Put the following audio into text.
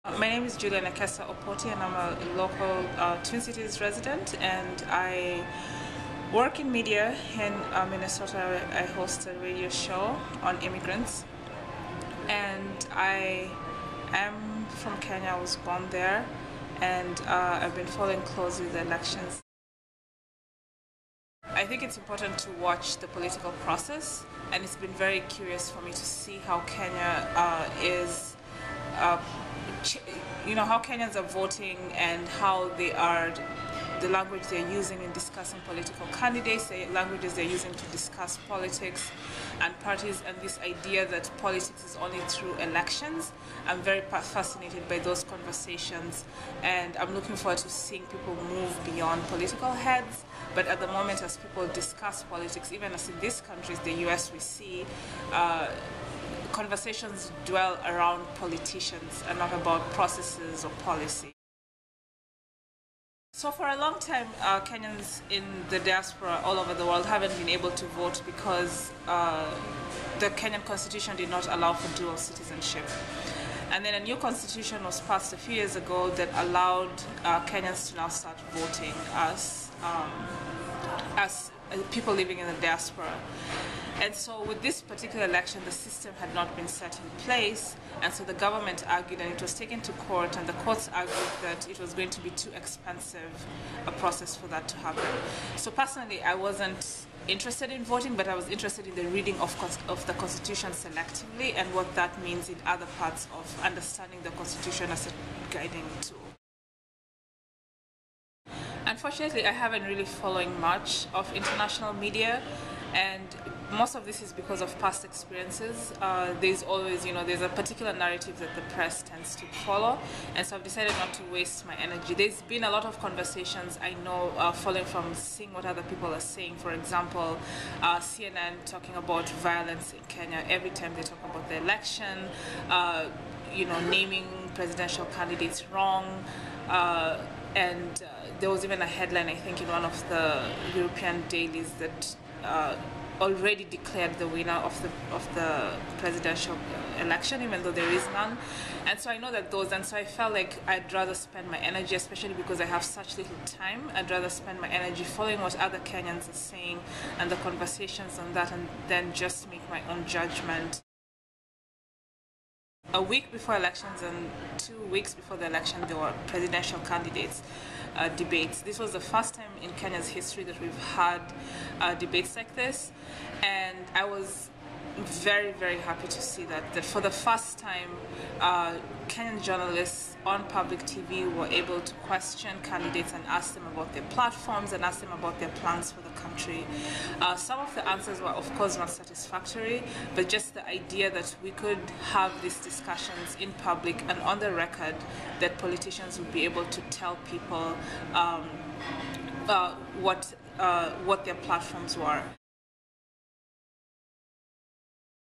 My name is Julia Nekessa Opoti, and I'm a local Twin Cities resident, and I work in media in Minnesota. I host a radio show on immigrants, and I am from Kenya. I was born there, and I've been following closely the elections. I think it's important to watch the political process, and it's been very curious for me to see how Kenya is how Kenyans are voting and how they are, the language they're using in discussing political candidates, the languages they're using to discuss politics and parties, and this idea that politics is only through elections. I'm very fascinated by those conversations, and I'm looking forward to seeing people move beyond political heads. But at the moment, as people discuss politics, even as in these countries, the US, we see conversations dwell around politicians and not about processes or policy. So for a long time, Kenyans in the diaspora all over the world haven't been able to vote because the Kenyan constitution did not allow for dual citizenship. And then a new constitution was passed a few years ago that allowed Kenyans to now start voting as people living in the diaspora. And so with this particular election, the system had not been set in place, and so the government argued, and it was taken to court, and the courts argued that it was going to be too expensive a process for that to happen. So personally, I wasn't interested in voting, but I was interested in the reading of the Constitution selectively and what that means in other parts of understanding the Constitution as a guiding tool. Unfortunately, I haven't really following much of international media, and most of this is because of past experiences. There's always, there's a particular narrative that the press tends to follow, and so I've decided not to waste my energy. There's been a lot of conversations, I know, following from seeing what other people are saying. For example, CNN talking about violence in Kenya every time they talk about the election, naming presidential candidates wrong, and there was even a headline, I think, in one of the European dailies that already declared the winner of the presidential election, even though there is none. And so I know that and so I felt like I'd rather spend my energy, especially because I have such little time, I'd rather spend my energy following what other Kenyans are saying and the conversations on that, and then just make my own judgment. A week before elections and 2 weeks before the election, there were presidential candidates debates. This was the first time in Kenya's history that we've had debates like this, and I was very, very happy to see that for the first time, Kenyan journalists on public TV were able to question candidates and ask them about their platforms and ask them about their plans for the country. Some of the answers were, of course, not satisfactory, but just the idea that we could have these discussions in public and on the record, that politicians would be able to tell people what their platforms were.